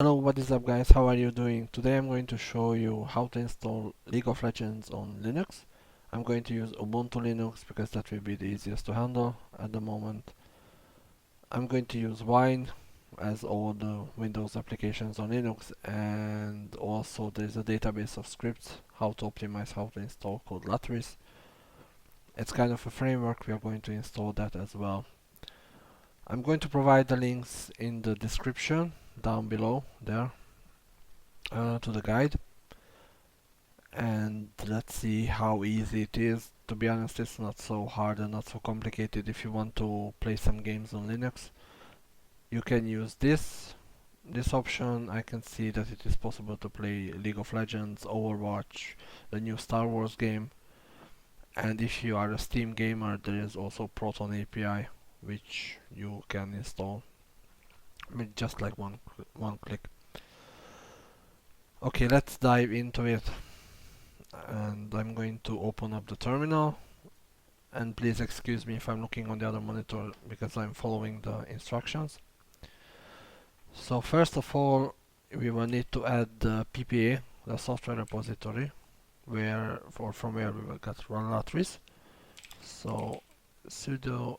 Hello, what is up guys, how are you doing? Today I'm going to show you how to install League of Legends on Linux. I'm going to use Ubuntu Linux because that will be the easiest to handle at the moment. I'm going to use Wine as all the Windows applications on Linux, and also there's a database of scripts how to optimize how to install called Lutris. It's kind of a framework, we are going to install that as well. I'm going to provide the links in the description down below there to the guide, and let's see how easy it is. To be honest, it's not so hard and not so complicated. If you want to play some games on Linux, you can use this option. I can see that it is possible to play League of Legends, Overwatch, the new Star Wars game, and if you are a Steam gamer, there is also Proton API which you can install with just like one click. Okay, let's dive into it, and I'm going to open up the terminal, and please excuse me if I'm looking on the other monitor because I'm following the instructions. So first of all, we will need to add the PPA, the software repository, from where we will get run Lutris. So sudo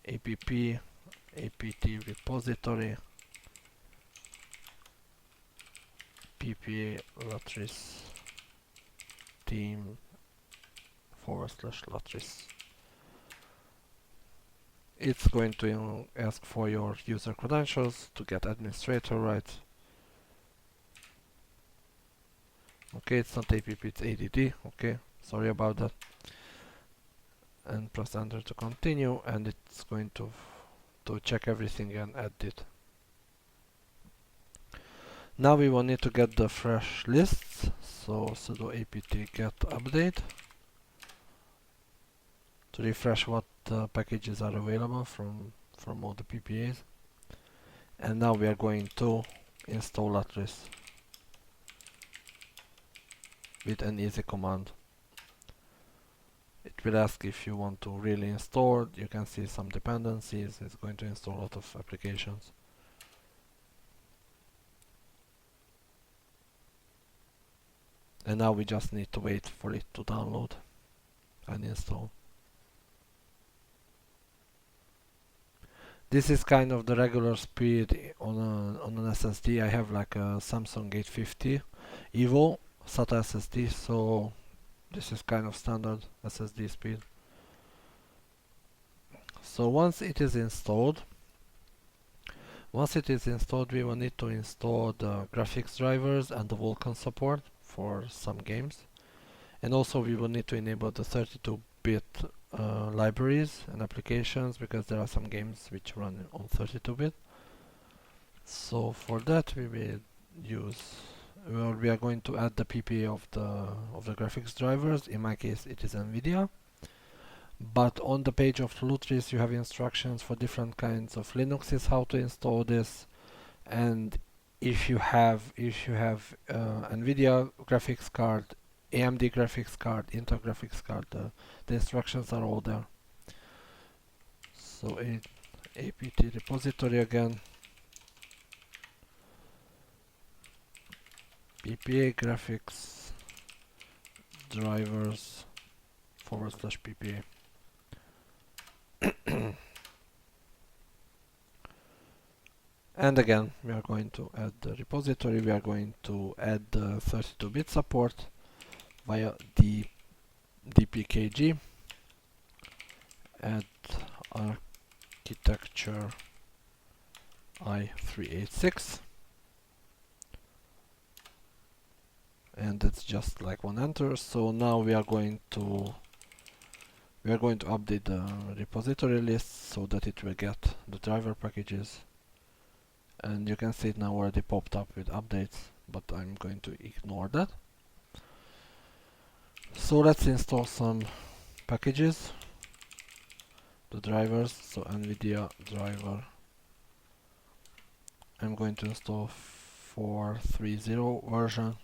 apt repository PPA Lutris team /Lutris. It's going to ask for your user credentials to get administrator rights. Okay, it's not app, it's add. Okay, sorry about that. And press enter to continue, and it's going to check everything and add it. Now we will need to get the fresh lists, so sudo apt get update to refresh what packages are available from all the PPAs. And now we are going to install Lutris with an easy command. It will ask if you want to really install. You can see some dependencies. It's going to install a lot of applications. And now we just need to wait for it to download and install. This is kind of the regular speed on an SSD. I have like a Samsung 850 Evo SATA SSD, so this is kind of standard SSD speed. So once it is installed, we will need to install the graphics drivers and the Vulcan support for some games. And also we will need to enable the 32-bit libraries and applications, because there are some games which run on 32-bit. So for that we are going to add the PPA of the graphics drivers. In my case it is NVIDIA. But on the page of Lutris you have instructions for different kinds of Linuxes how to install this, and if you have NVIDIA graphics card, AMD graphics card, Intel graphics card, the instructions are all there. So apt repository again, PPA graphics drivers /PPA. And again, we are going to add the repository. We are going to add the 32-bit support via the dpkg, add architecture i386, and that's just like one enter. So now we are going to update the repository list so that it will get the driver packages. And you can see it now already popped up with updates, but I'm going to ignore that. So let's install some packages, the drivers. So NVIDIA driver, I'm going to install 4.3.0 version.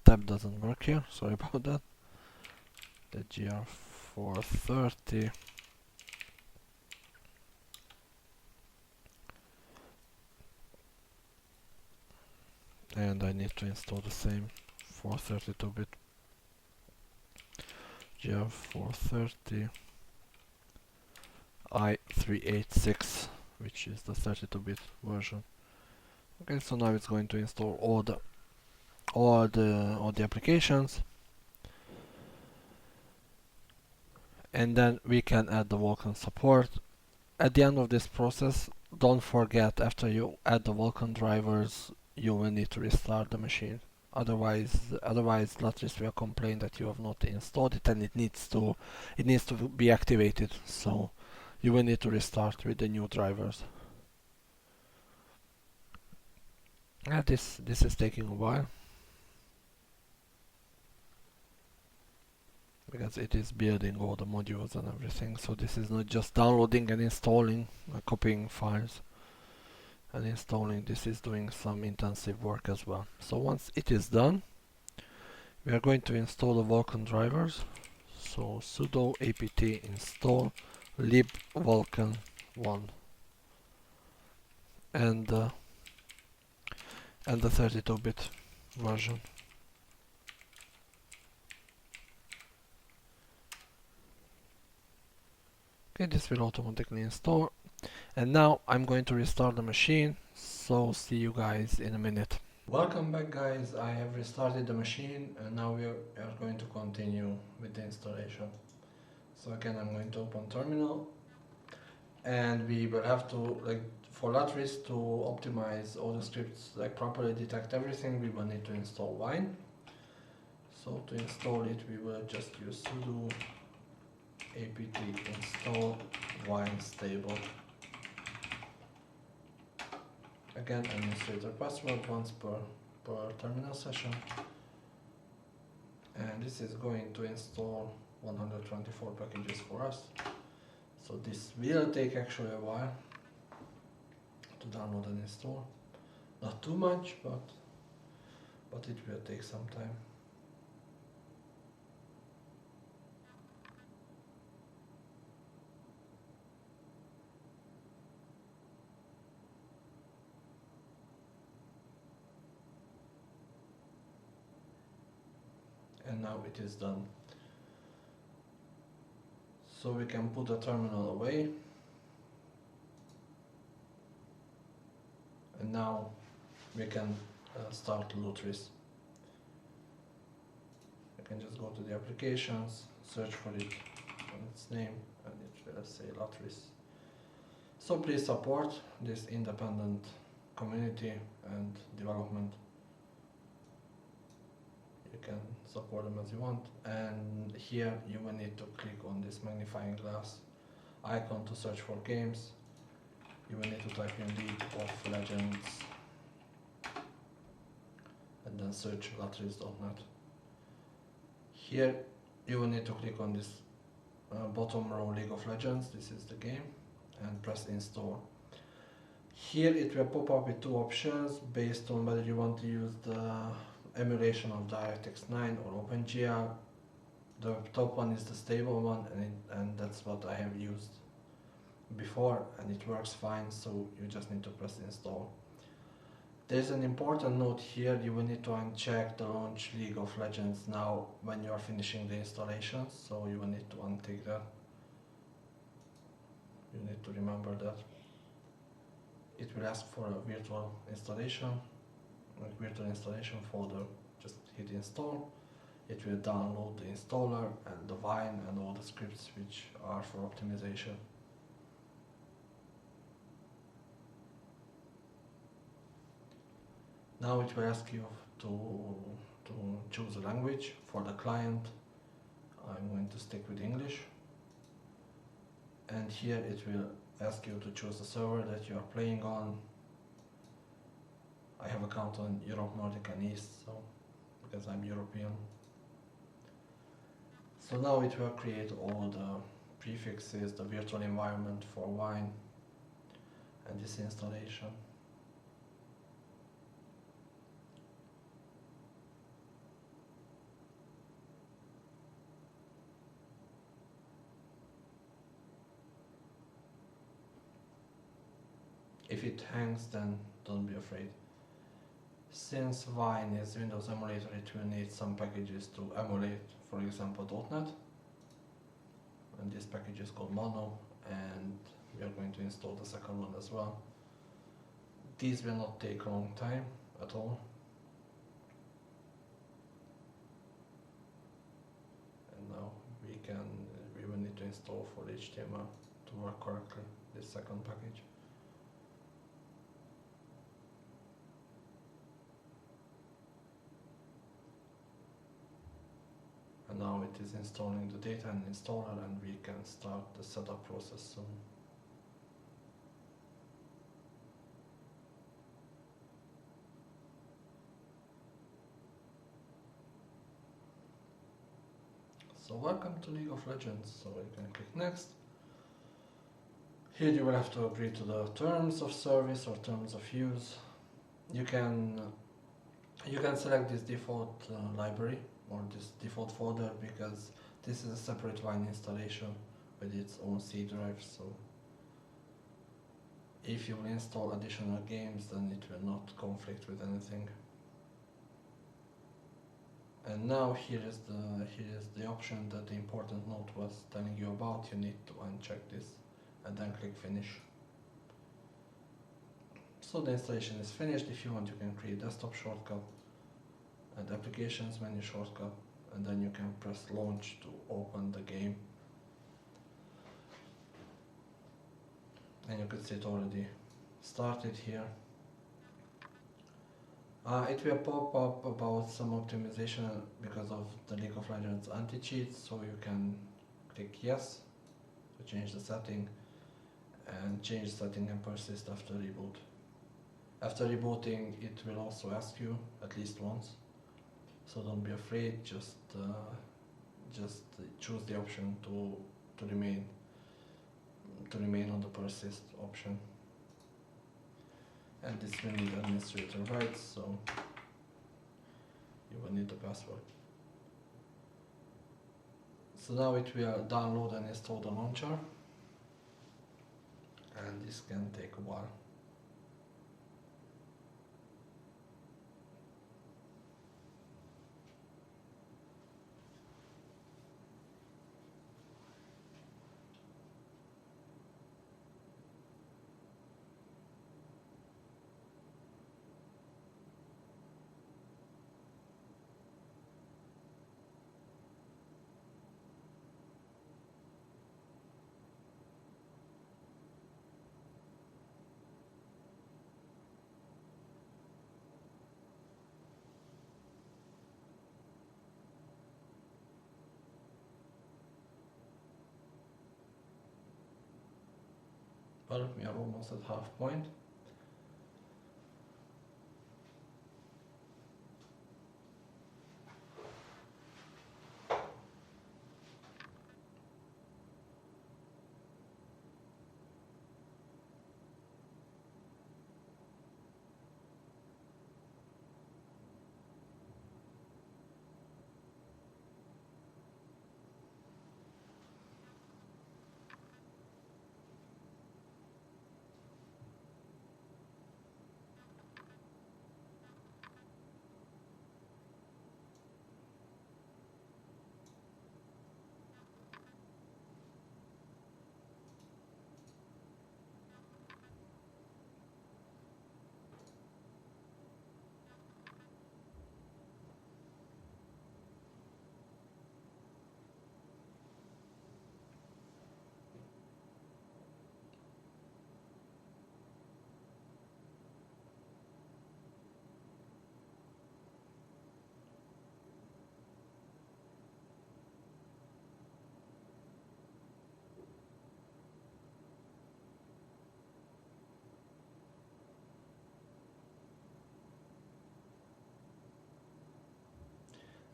Tab doesn't work here, sorry about that. The GR430. and I need to install the same for 32-bit. GR430 i386, which is the 32-bit version. Okay, so now it's going to install all the applications, and then we can add the Vulkan support. At the end of this process, don't forget, after you add the Vulkan drivers, you will need to restart the machine. Otherwise Lutris will complain that you have not installed it, and it needs to be activated. So you will need to restart with the new drivers. This is taking a while, because it is building all the modules and everything. So this is not just downloading and installing, copying files and installing. This is doing some intensive work as well. So once it is done, we are going to install the Vulkan drivers. So sudo apt install libvulcan1 and the 32-bit version. Okay, this will automatically install, and now I'm going to restart the machine, so see you guys in a minute. Welcome back, guys. I have restarted the machine, and now we are going to continue with the installation. So again, I'm going to open terminal, and we will have to, like, for Lutris to optimize all the scripts, like properly detect everything, we will need to install Wine. So to install it, we will just use sudo apt install wine stable. Again, administrator password once per terminal session, and this is going to install 124 packages for us. So this will take actually a while to download and install. Not too much, but it will take some time. And now it is done. So we can put the terminal away. And now we can start Lutris. I can just go to the applications, search for it on its name, and it will say Lutris. So please support this independent community and development. You can support them as you want, and here you will need to click on this magnifying glass icon to search for games. You will need to type in League of Legends and then search lutris.net. Here you will need to click on this bottom row League of Legends, this is the game, and press install. Here it will pop up with two options based on whether you want to use the emulation of DirectX 9 or OpenGL. The top one is the stable one, and that's what I have used before, and it works fine, so you just need to press install. There's an important note here: you will need to uncheck the launch League of Legends now when you are finishing the installation, so you will need to untick that. You need to remember that. It will ask for a virtual installation, like virtual installation folder. Just hit install. It will download the installer and the Wine and all the scripts which are for optimization. Now it will ask you to choose a language. For the client, I'm going to stick with English. And here it will ask you to choose the server that you are playing on. I have account on Europe, Nordic and East, so because I'm European. So now it will create all the prefixes, the virtual environment for Wine and this installation. If it hangs, then don't be afraid. Since Wine is Windows emulator, it will need some packages to emulate, for example, .NET. And this package is called Mono, and we are going to install the second one as well. These will not take a long time at all. And now we will need to install for HTML to work correctly this second package. And now it is installing the data and installer, and we can start the setup process soon. So welcome to League of Legends, so you can click next. Here you will have to agree to the terms of service or terms of use. You can select this default library or this default folder, because this is a separate Wine installation with its own C drive, so if you will install additional games, then it will not conflict with anything. And now here is the option that the important note was telling you about. You need to uncheck this and then click finish. So the installation is finished. If you want, you can create desktop shortcut and applications menu shortcut, and then you can press launch to open the game. And you can see it already started here. It will pop up about some optimization because of the League of Legends anti-cheat, so you can click yes to change the setting, and change setting and persist after reboot. After rebooting, it will also ask you at least once, so don't be afraid. Just choose the option to remain on the persist option. And this will need administrator rights, so you will need the password. So now it will download and install the launcher, and this can take a while. Well, we are almost at half point.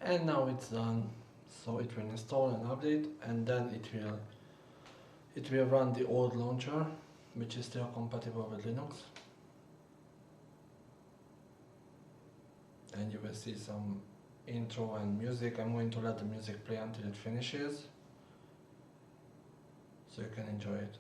And now it's done. So it will install and update, and then it will run the old launcher, which is still compatible with Linux. And you will see some intro and music. I'm going to let the music play until it finishes, so you can enjoy it.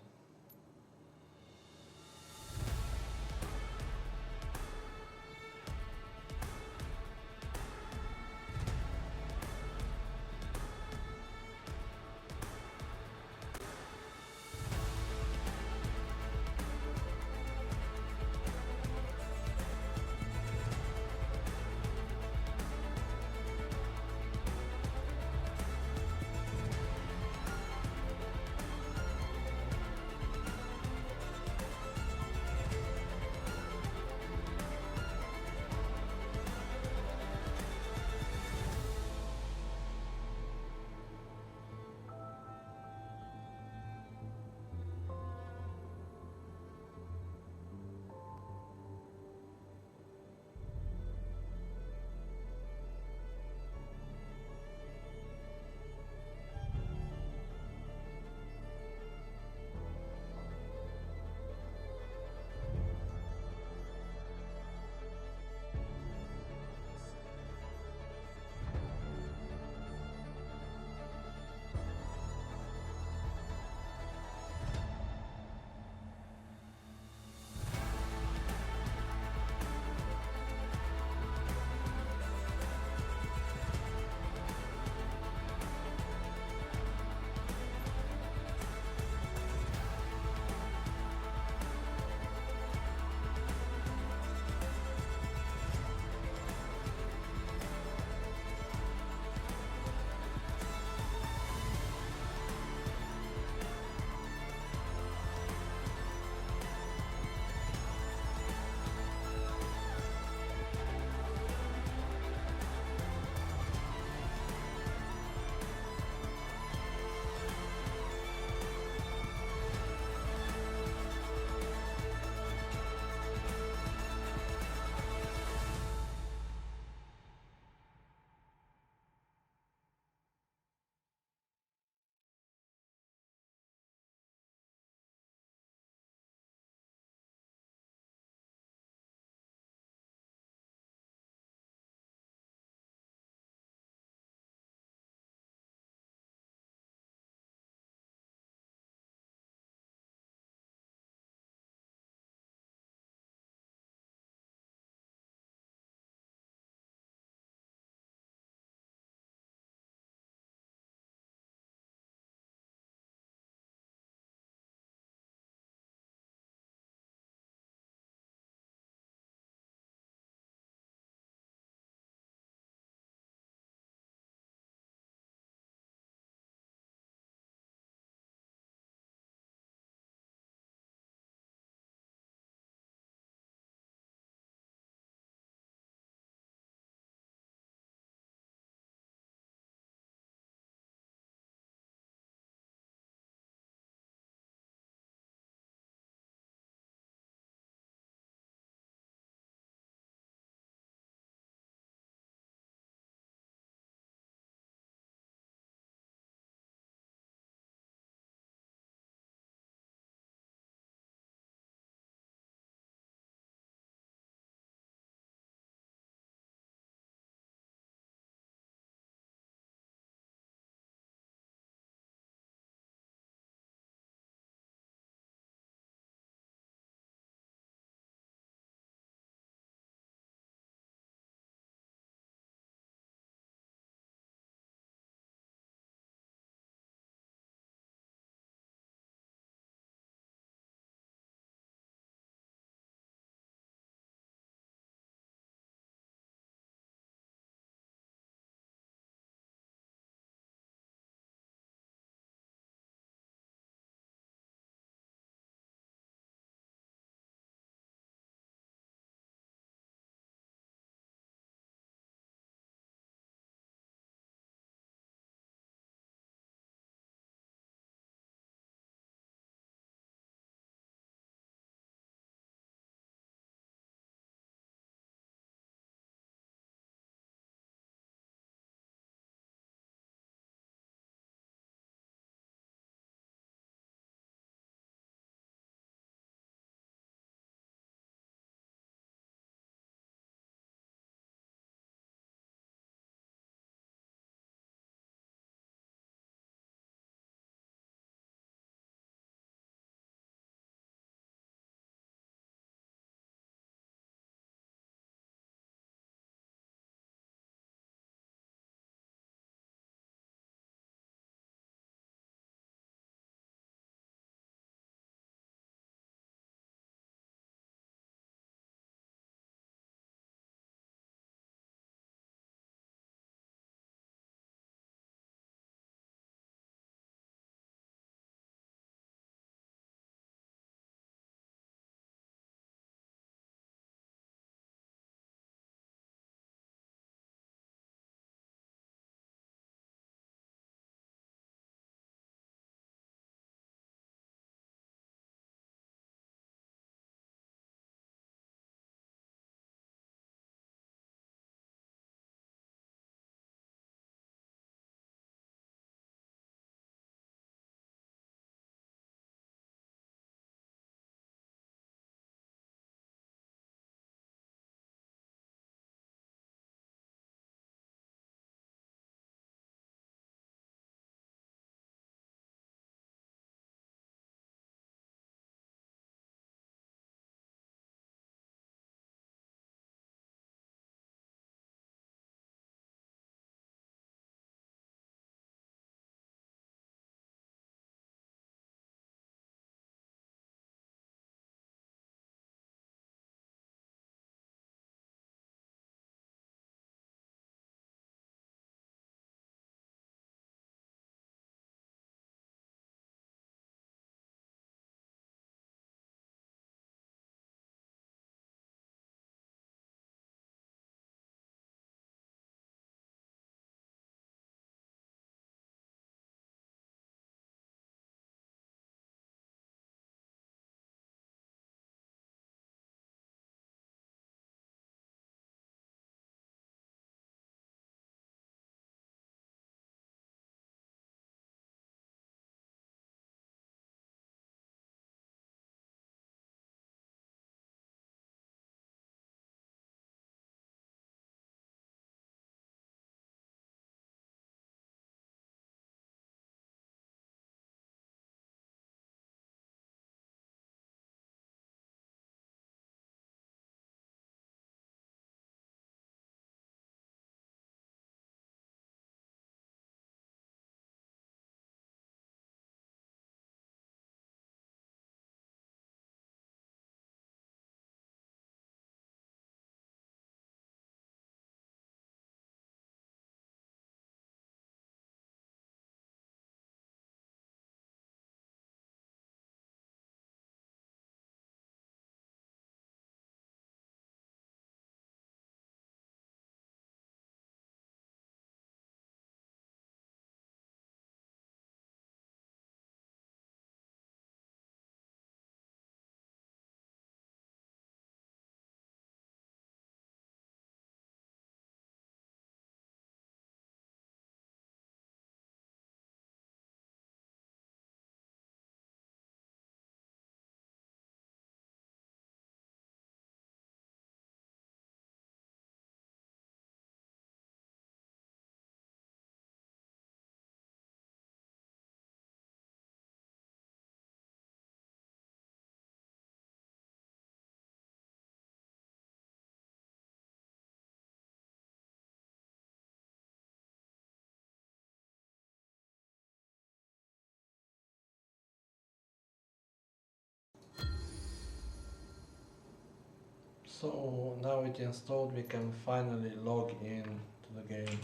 So now it's installed, we can finally log in to the game.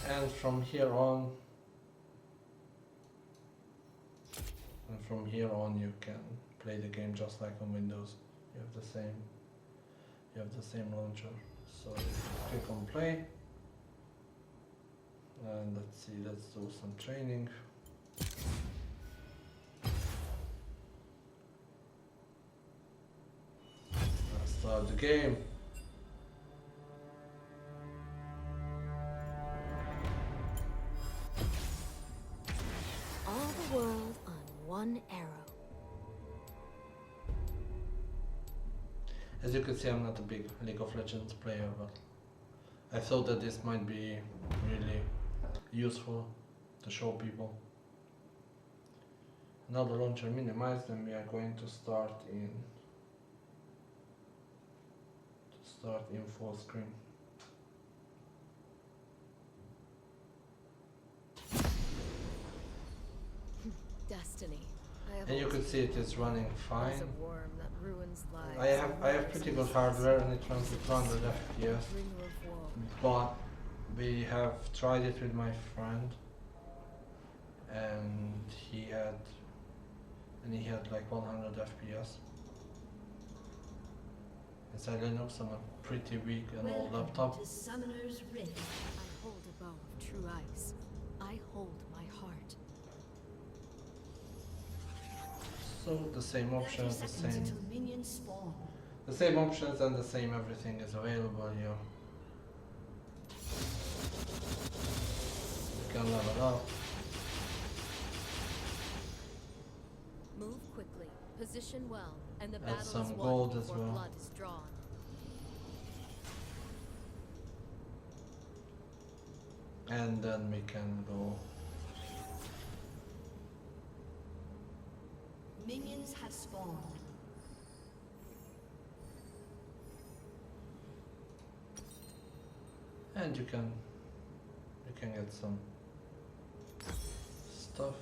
And from here on, you can play the game just like on Windows. You have the same launcher. So click on play, and let's see, let's do some training. Let's start the game. All the world on one arrow. As you can see, I'm not a big League of Legends player, but I thought that this might be really useful to show people. Now the launcher minimized, and we are going to start in full screen. Destiny. And you can see it is running fine. A worm that ruins lives. I have pretty good hardware, and it runs at 200 FPS. But we have tried it with my friend, and he had like 100 FPS. Inside Linux on a pretty weak and old laptop. To Summoner's Rift. I hold a bow of true ice. I hold my heart. So the same options, the same options and the same everything is available here. You can level up. Move quickly, position well, and the Add battle some is gold won as before well. blood is drawn. And then we can go. Minions have spawned. And you can get some stuff.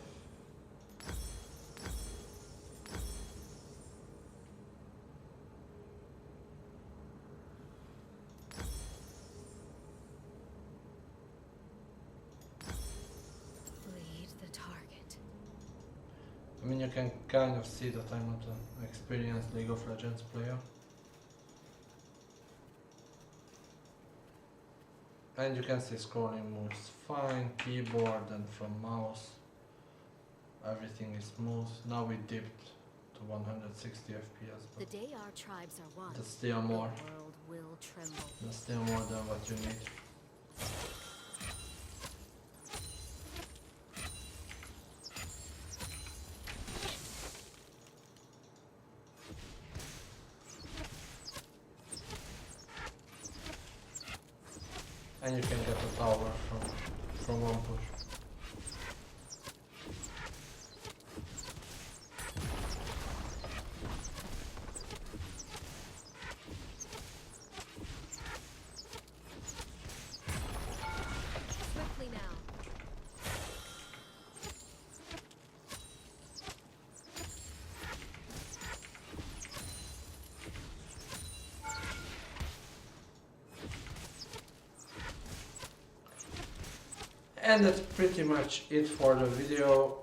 Lead the target. I mean, you can kind of see that I'm not an experienced League of Legends player. And you can see scrolling moves fine, keyboard and from mouse. Everything is smooth. Now we dipped to 160 FPS. The day our tribes are one, That's still the more. world will tremble. That's still more than what you need. And you can get a tower from one push. Quickly now. And that's pretty much it for the video.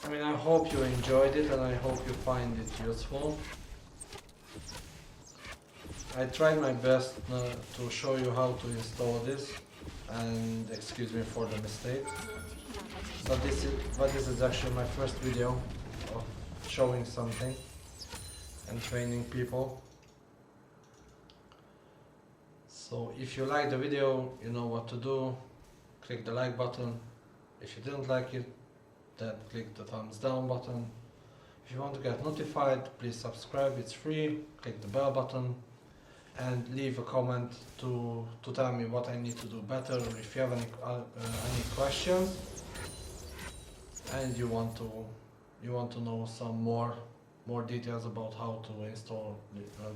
I mean, I hope you enjoyed it and I hope you find it useful. I tried my best to show you how to install this, and excuse me for the mistake. But this is actually my first video of showing something and training people. So if you like the video, you know what to do. Click the like button. If you didn't like it, then click the thumbs down button. If you want to get notified, please subscribe, it's free. Click the bell button and leave a comment to tell me what I need to do better, or if you have any questions and you want to know some more more details about how to install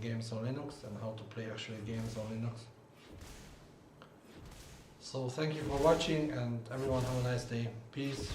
games on Linux and how to play actually games on Linux. So thank you for watching, and everyone have a nice day. Peace.